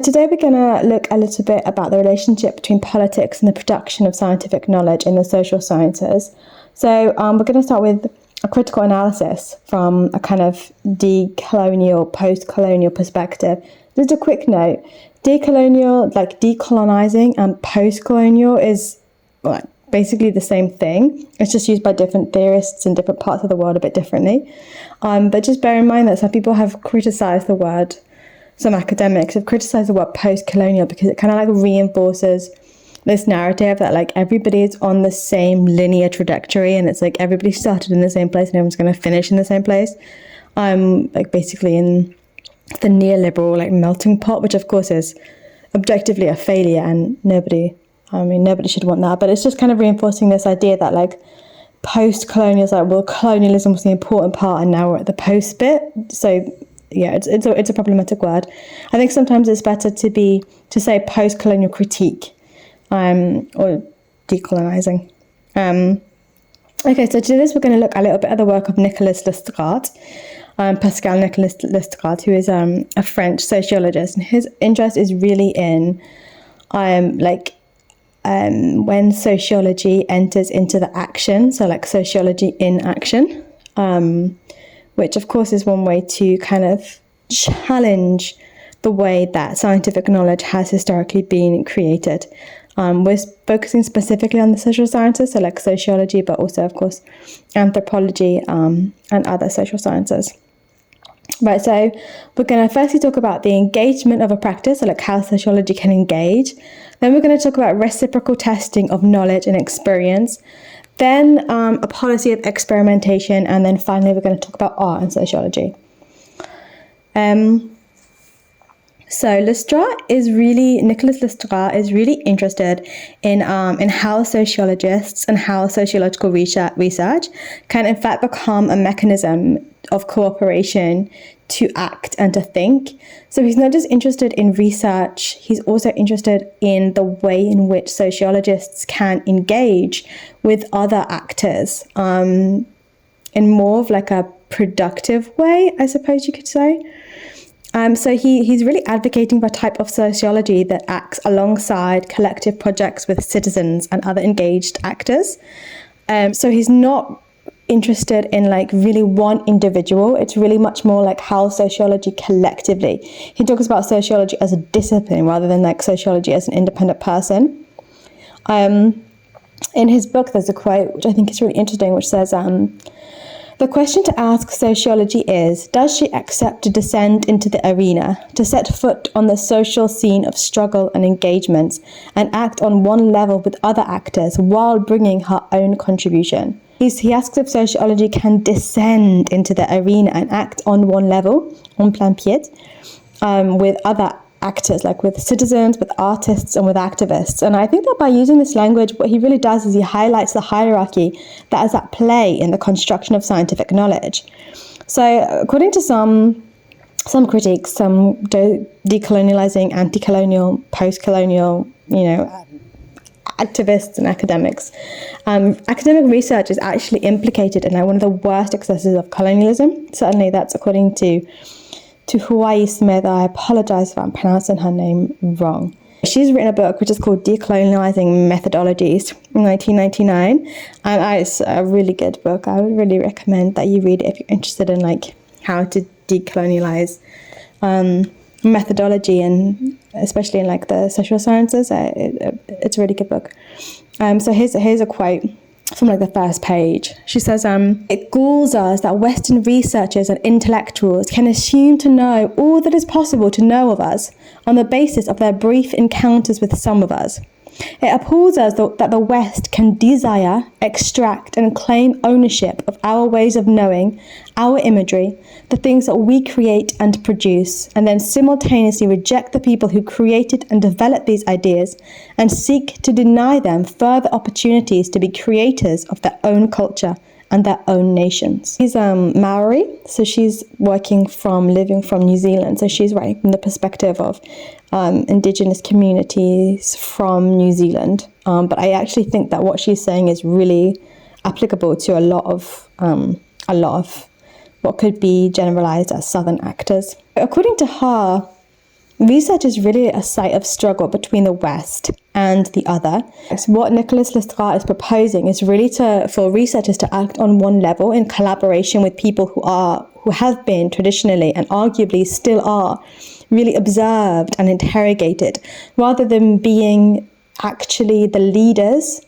Today we're going to look a little bit about the relationship between politics and the production of scientific knowledge in the social sciences. So we're going to start with a critical analysis from a kind of decolonial, post-colonial perspective. Just a quick note, decolonial, like decolonizing, and post-colonial is basically the same thing. It's just used by different theorists in different parts of the world a bit differently. But just bear in mind that some people have criticized the word, some academics have criticized the word post-colonial because it kind of like reinforces this narrative that like everybody is on the same linear trajectory, and it's like everybody started in the same place and everyone's going to finish in the same place. Like basically in the neoliberal like melting pot, which of course is objectively a failure, and nobody should want that. But it's just kind of reinforcing this idea that like post-colonial is like, well, colonialism was the important part and now we're at the post bit. So yeah, it's a problematic word. I think sometimes it's better to say post-colonial critique or decolonizing. Okay, so to do this, we're going to look a little bit at the work of Nicolas-Le Strat, Pascal Nicolas-Le Strat, who is a French sociologist, and his interest is really in when sociology enters into the action, so like sociology in action, which of course is one way to kind of challenge the way that scientific knowledge has historically been created. We're focusing specifically on the social sciences, so like sociology, but also of course anthropology and other social sciences. Right, so we're going to firstly talk about the engagement of a practice, so like how sociology can engage. Then we're going to talk about reciprocal testing of knowledge and experience. Then a policy of experimentation. And then finally, we're going to talk about art and sociology. So Nicolas-Le Strat is really interested in how sociologists and how sociological research can in fact become a mechanism of cooperation to act and to think. So he's not just interested in research, he's also interested in the way in which sociologists can engage with other actors in more of like a productive way, I suppose you could say. So he's really advocating for a type of sociology that acts alongside collective projects with citizens and other engaged actors. So he's not interested in like really one individual. It's really much more like how sociology collectively. He talks about sociology as a discipline rather than like sociology as an independent person. In his book, there's a quote which I think is really interesting, which says, "The question to ask sociology is, does she accept to descend into the arena, to set foot on the social scene of struggle and engagements, and act on one level with other actors while bringing her own contribution?" He asks if sociology can descend into the arena and act on one level, en plein pied, with other actors, like with citizens, with artists, and with activists. And I think that by using this language, what he really does is he highlights the hierarchy that is at play in the construction of scientific knowledge. So according to some critiques, some decolonializing, anti-colonial, post-colonial, activists and academics, academic research is actually implicated in one of the worst excesses of colonialism. Certainly that's according to Tuhiwai Smith. I apologize if I'm pronouncing her name wrong. She's written a book which is called Decolonising Methodologies in 1999, and it's a really good book. I would really recommend that you read it if you're interested in like how to decolonialize methodology, and especially in like the social sciences. It's a really good book. So here's a quote from like the first page. She says, "It galls us that Western researchers and intellectuals can assume to know all that is possible to know of us on the basis of their brief encounters with some of us. It appalls us that the West can desire, extract, and claim ownership of our ways of knowing, our imagery, the things that we create and produce, and then simultaneously reject the people who created and developed these ideas and seek to deny them further opportunities to be creators of their own culture and their own nations." She's Maori, so she's living from New Zealand. So she's writing from the perspective of Indigenous communities from New Zealand. But I actually think that what she's saying is really applicable to a lot of what could be generalized as Southern actors. According to her, research is really a site of struggle between the West and the other. So what Nicolas-Le Strat is proposing is really for researchers to act on one level in collaboration with people who have been traditionally and arguably still are really observed and interrogated, rather than being actually the leaders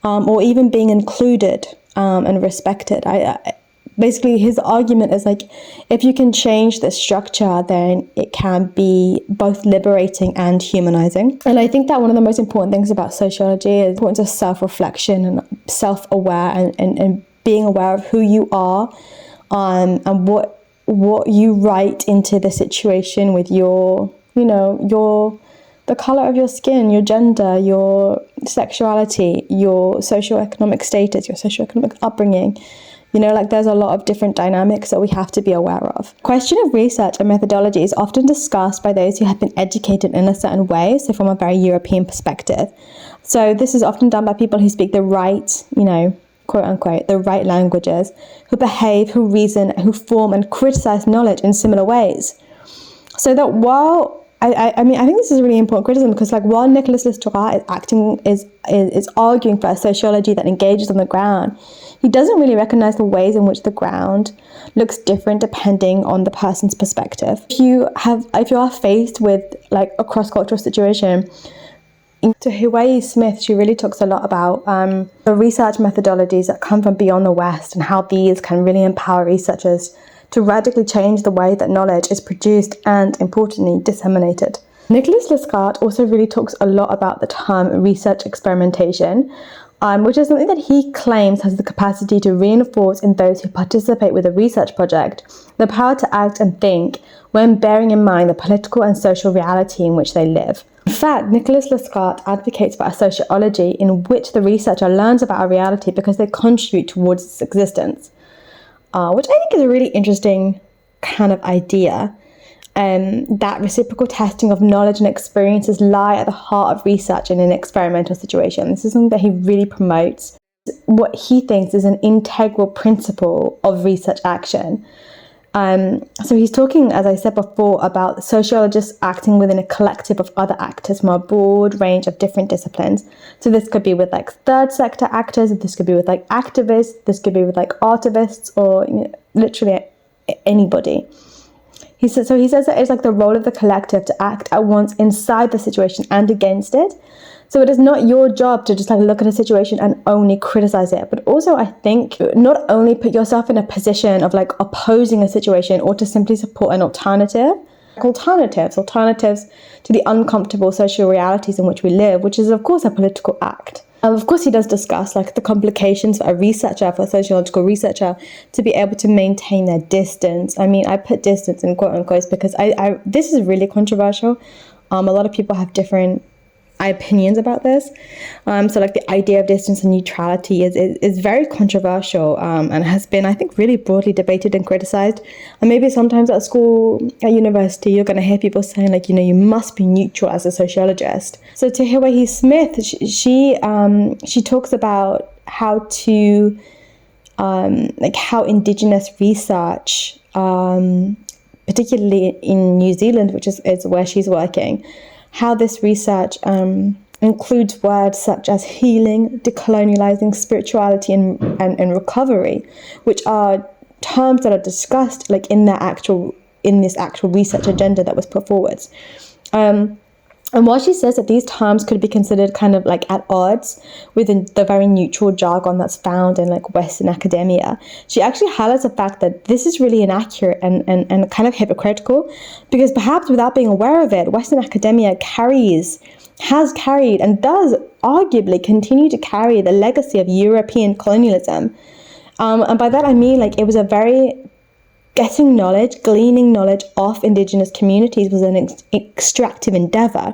or even being included and respected. Basically, his argument is like, if you can change the structure, then it can be both liberating and humanizing. And I think that one of the most important things about sociology is the importance of self-reflection and self-aware and being aware of who you are and what you write into the situation with the color of your skin, your gender, your sexuality, your socioeconomic status, your socioeconomic upbringing. There's a lot of different dynamics that we have to be aware of. The question of research and methodology is often discussed by those who have been educated in a certain way, so from a very European perspective. So this is often done by people who speak the right, quote unquote, the right languages, who behave, who reason, who form and criticize knowledge in similar ways. So that while I think this is a really important criticism, because while Nicolas-Le Strat is arguing for a sociology that engages on the ground, he doesn't really recognize the ways in which the ground looks different depending on the person's perspective. If you are faced with a cross-cultural situation, Tuhiwai Smith, she really talks a lot about the research methodologies that come from beyond the West and how these can really empower researchers to radically change the way that knowledge is produced and, importantly, disseminated. Nicolas-Le Strat also really talks a lot about the term research experimentation, which is something that he claims has the capacity to reinforce in those who participate with a research project the power to act and think when bearing in mind the political and social reality in which they live. In fact, Nicolas-Le Strat advocates for a sociology in which the researcher learns about a reality because they contribute towards its existence, which I think is a really interesting kind of idea. That reciprocal testing of knowledge and experiences lie at the heart of research in an experimental situation. This is something that he really promotes, what he thinks is an integral principle of research action. So he's talking, as I said before, about sociologists acting within a collective of other actors from a broad range of different disciplines. So this could be with third sector actors, this could be with activists, this could be with artivists, or literally anybody. He says that it's the role of the collective to act at once inside the situation and against it. So it is not your job to just look at a situation and only criticize it, but also I think not only put yourself in a position of opposing a situation or to simply support an alternative. Alternatives to the uncomfortable social realities in which we live, which is of course a political act. Of course, he does discuss the complications for a sociological researcher, to be able to maintain their distance. I mean, I put distance in quote unquote because this is really controversial. A lot of people have different opinions about this. So the idea of distance and neutrality is very controversial and has been, I think, really broadly debated and criticized. And maybe sometimes at school, at university, you're going to hear people saying you must be neutral as a sociologist. So Tuhiwai Smith, she talks about how to how Indigenous research, particularly in New Zealand, which is where she's working, how this research includes words such as healing, decolonializing, spirituality, and recovery, which are terms that are discussed in this actual research agenda that was put forward. And while she says that these terms could be considered at odds with the very neutral jargon that's found in Western academia, she actually highlights the fact that this is really inaccurate and kind of hypocritical, because perhaps without being aware of it, Western academia has carried and does arguably continue to carry the legacy of European colonialism. And by that I mean it was a very gleaning knowledge of Indigenous communities was an extractive endeavor.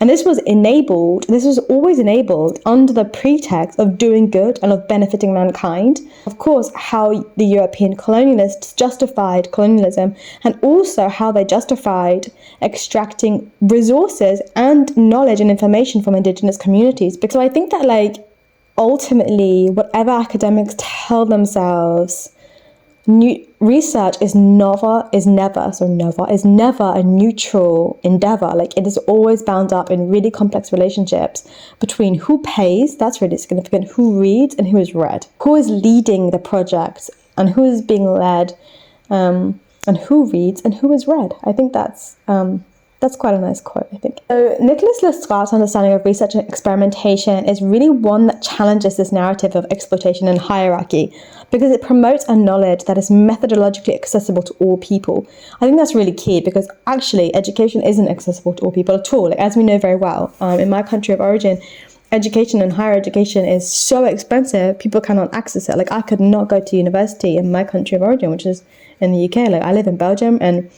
And this was always enabled under the pretext of doing good and of benefiting mankind. Of course, how the European colonialists justified colonialism, and also how they justified extracting resources and knowledge and information from Indigenous communities. Because I think that ultimately, whatever academics tell themselves, research is never a neutral endeavor. Like, it is always bound up in really complex relationships between who pays, that's really significant, who reads and who is read, who is leading the project and who is being led, and who reads and who is read. I think that's quite a nice quote, I think. So Nicolas-Le Strat's understanding of research and experimentation is really one that challenges this narrative of exploitation and hierarchy, because it promotes a knowledge that is methodologically accessible to all people. I think that's really key, because actually education isn't accessible to all people at all. Like, as we know very well, in my country of origin, education and higher education is so expensive, people cannot access it. Like, I could not go to university in my country of origin, which is in the UK. Like, I live in Belgium, and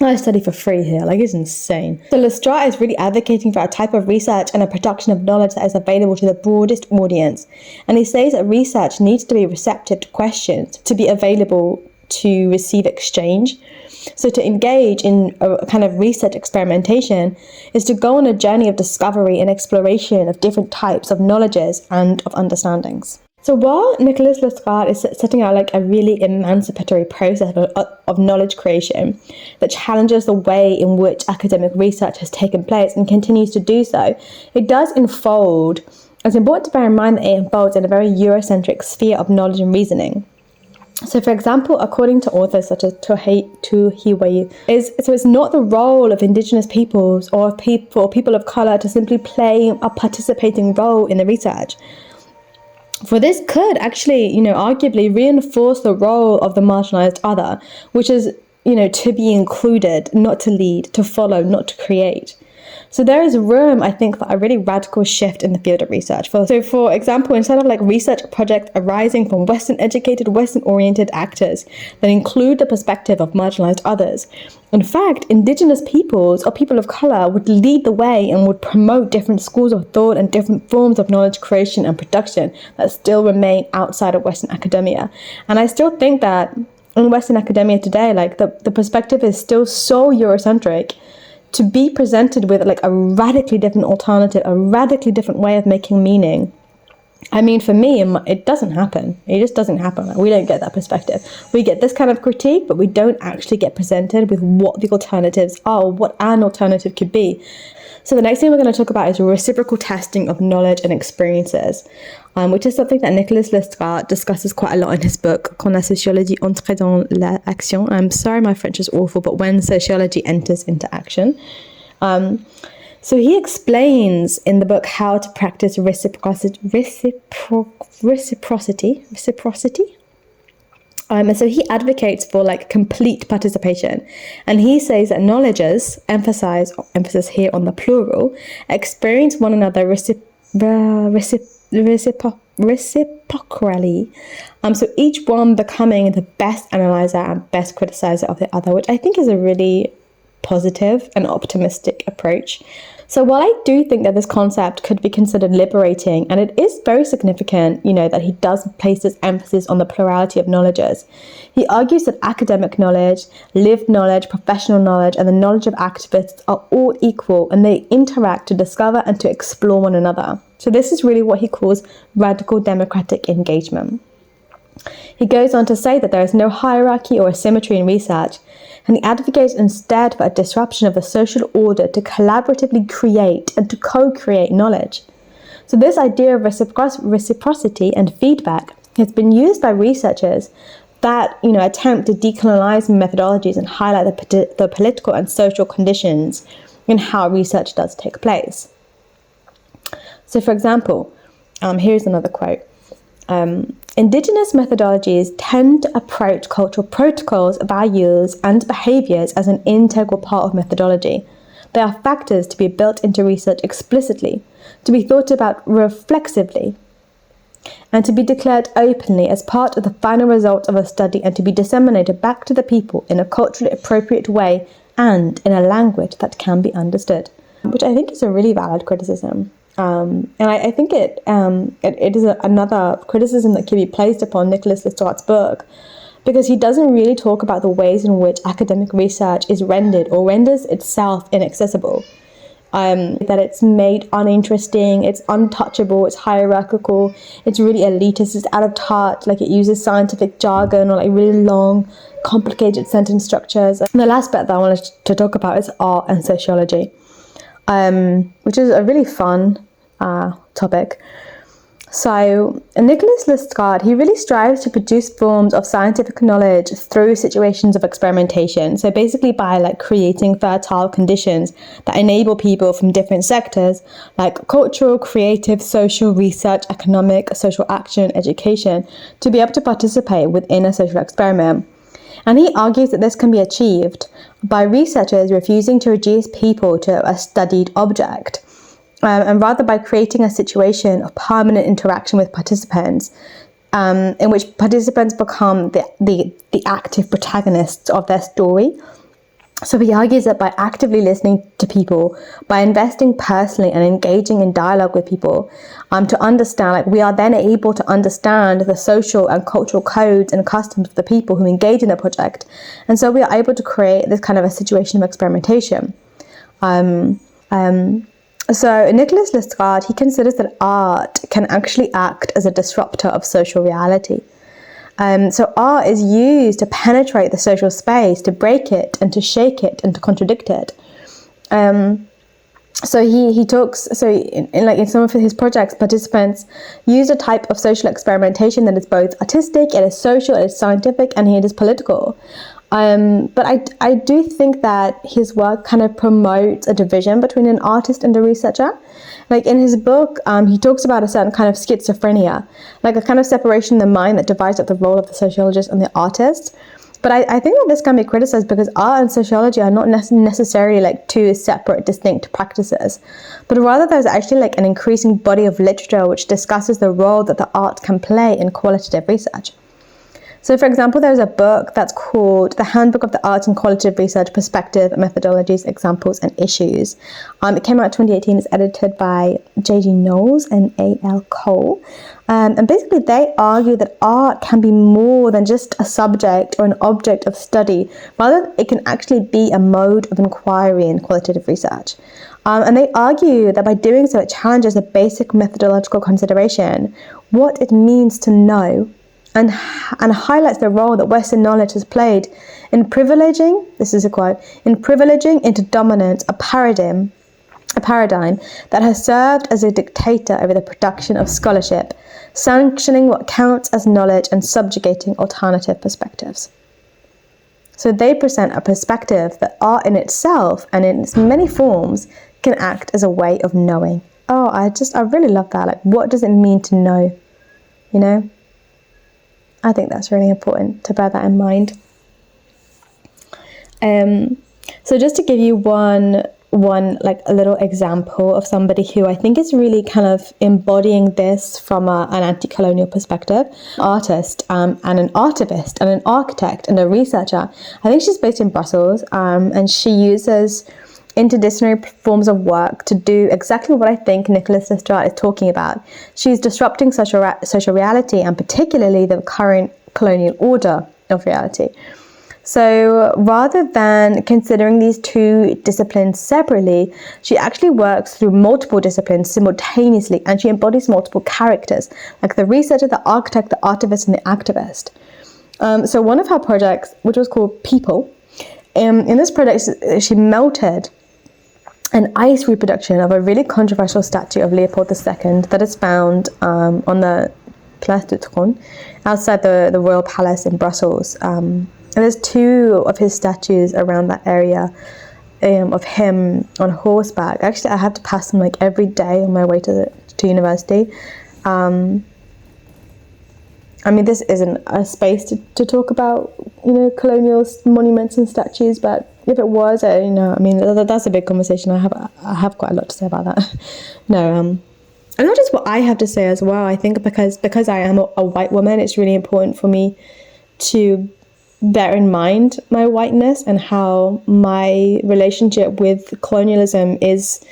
I study for free here. Like, it's insane. So Le Strat is really advocating for a type of research and a production of knowledge that is available to the broadest audience. And he says that research needs to be receptive to questions, to be available to receive exchange. So to engage in a kind of research experimentation is to go on a journey of discovery and exploration of different types of knowledges and of understandings. So while Nicolas-Le Strat is setting out like a really emancipatory process of knowledge creation that challenges the way in which academic research has taken place and continues to do so, it does unfold. It's important to bear in mind that it unfolds in a very Eurocentric sphere of knowledge and reasoning. So, for example, according to authors such as Tuhiwai, it's not the role of Indigenous peoples or people of colour to simply play a participating role in the research. For this could actually, arguably reinforce the role of the marginalized other, which is, to be included, not to lead, to follow, not to create. So there is room, I think, for a really radical shift in the field of research. So for example, instead of like research projects arising from Western-educated, Western-oriented actors that include the perspective of marginalized others, in fact, Indigenous peoples or people of color would lead the way and would promote different schools of thought and different forms of knowledge creation and production that still remain outside of Western academia. And I still think that in Western academia today, like the perspective is still so Eurocentric. To be presented with like a radically different alternative, a radically different way of making meaning. I mean, for me, it doesn't happen. It just doesn't happen. Like, we don't get that perspective. We get this kind of critique, but we don't actually get presented with what the alternatives are, or what an alternative could be. So the next thing we're going to talk about is reciprocal testing of knowledge and experiences, which is something that Nicolas-Le Strat discusses quite a lot in his book, Quand la Sociologie entre, Action. I'm sorry, my French is awful, but when sociology enters into action. So he explains in the book how to practice reciprocity. And so he advocates for like complete participation, and he says that knowledges, emphasis here on the plural, experience one another reciprocally. So each one becoming the best analyzer and best criticizer of the other, which I think is a really positive and optimistic approach. So while I do think that this concept could be considered liberating, and it is very significant, that he does place this emphasis on the plurality of knowledges, he argues that academic knowledge, lived knowledge, professional knowledge, and the knowledge of activists are all equal, and they interact to discover and to explore one another. So this is really what he calls radical democratic engagement. He goes on to say that there is no hierarchy or asymmetry in research, and he advocates instead for a disruption of the social order to collaboratively create and to co-create knowledge. So this idea of reciprocity and feedback has been used by researchers that attempt to decolonize methodologies and highlight the political and social conditions in how research does take place. So for example, here's another quote. Indigenous methodologies tend to approach cultural protocols, values, and behaviors as an integral part of methodology. They are factors to be built into research explicitly, to be thought about reflexively, and to be declared openly as part of the final result of a study, and to be disseminated back to the people in a culturally appropriate way and in a language that can be understood, which I think is a really valid criticism. And I think it is another criticism that can be placed upon Nicolas-Le Strat's book, because he doesn't really talk about the ways in which academic research is rendered or renders itself inaccessible. that it's made uninteresting, it's untouchable, it's hierarchical, it's really elitist, it's out of touch, like it uses scientific jargon or like really long, complicated sentence structures. And the last bit that I wanted to talk about is art and sociology, which is a really fun topic. So Nicolas-Le Strat, he really strives to produce forms of scientific knowledge through situations of experimentation. So basically by like creating fertile conditions that enable people from different sectors like cultural, creative, social, research, economic, social action, education to be able to participate within a social experiment. And he argues that this can be achieved by researchers refusing to reduce people to a studied object. And rather by creating a situation of permanent interaction with participants, in which participants become the active protagonists of their story. So he argues that by actively listening to people, by investing personally and engaging in dialogue with people, to understand, like we are then able to understand the social and cultural codes and customs of the people who engage in the project. And so we are able to create this kind of a situation of experimentation. So Nicolas-Le Strat, he considers that art can actually act as a disruptor of social reality. So art is used to penetrate the social space, to break it and to shake it and to contradict it. So he talks, so in some of his projects, participants use a type of social experimentation that is both artistic, it is social, it is scientific, and it is political. But I do think that his work kind of promotes a division between an artist and a researcher. Like in his book, he talks about a certain kind of schizophrenia, like a kind of separation in the mind that divides up the role of the sociologist and the artist. But I think that this can be criticized because art and sociology are not necessarily like two separate, distinct practices, but rather there's actually like an increasing body of literature which discusses the role that the art can play in qualitative research. So, for example, there's a book that's called The Handbook of the Arts and Qualitative Research Perspective, Methodologies, Examples and Issues. It came out in 2018. It's edited by J.G. Knowles and A.L. Cole. And basically, they argue that art can be more than just a subject or an object of study. Rather, it can actually be a mode of inquiry in qualitative research. And they argue that by doing so, it challenges a basic methodological consideration, what it means to know, and highlights the role that Western knowledge has played in privileging, this is a quote, in privileging into dominance a paradigm that has served as a dictator over the production of scholarship, sanctioning what counts as knowledge and subjugating alternative perspectives. So they present a perspective that art in itself and in its many forms can act as a way of knowing. Oh, I really love that. Like, what does it mean to know? You know? I think that's really important to bear that in mind. So just to give you one like a little example of somebody who I think is really kind of embodying this from an anti-colonial perspective, artist and an artivist and an architect and a researcher. I think she's based in Brussels, and she uses interdisciplinary forms of work to do exactly what I think Nicolas-Le Strat is talking about. She's disrupting social reality and particularly the current colonial order of reality. So rather than considering these two disciplines separately, she actually works through multiple disciplines simultaneously, and she embodies multiple characters, like the researcher, the architect, the artivist, and the activist. So one of her projects, which was called People, in this project, she melted an ice reproduction of a really controversial statue of Leopold II that is found on the Place du Trône, outside the Royal Palace in Brussels. And there's two of his statues around that area of him on horseback. Actually, I have to pass them like every day on my way to university. I mean, this isn't a space to talk about, colonial monuments and statues, but if it was, that's a big conversation. I have quite a lot to say about that. And not just what I have to say as well. I think because I am a white woman, it's really important for me to bear in mind my whiteness and how my relationship with colonialism is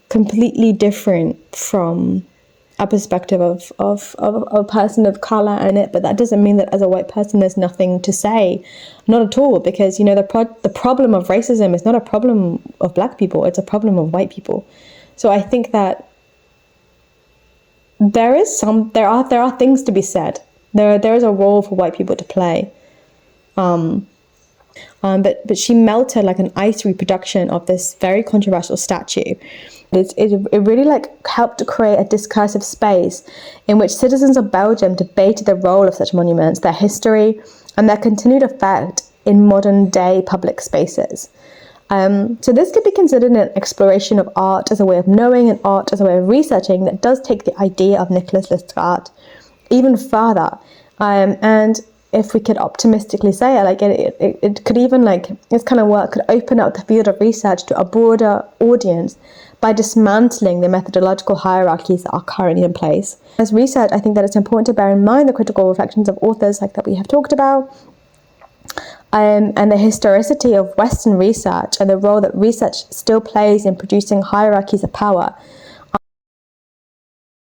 completely different from a perspective of a person of color in it, but that doesn't mean that as a white person there's nothing to say. Not at all, because, you know, the problem of racism is not a problem of black people, it's a problem of white people. So I think that there are things to be said. There is a role for white people to play. But she melted like an ice reproduction of this very controversial statue. It really like helped to create a discursive space in which citizens of Belgium debated the role of such monuments, their history, and their continued effect in modern day public spaces. So this could be considered an exploration of art as a way of knowing and art as a way of researching that does take the idea of Nicolas-Le Strat even further. And if we could optimistically say it, like it could even, like, this kind of work could open up the field of research to a broader audience by dismantling the methodological hierarchies that are currently in place. As research, I think that it's important to bear in mind the critical reflections of authors like that we have talked about, and the historicity of Western research and the role that research still plays in producing hierarchies of power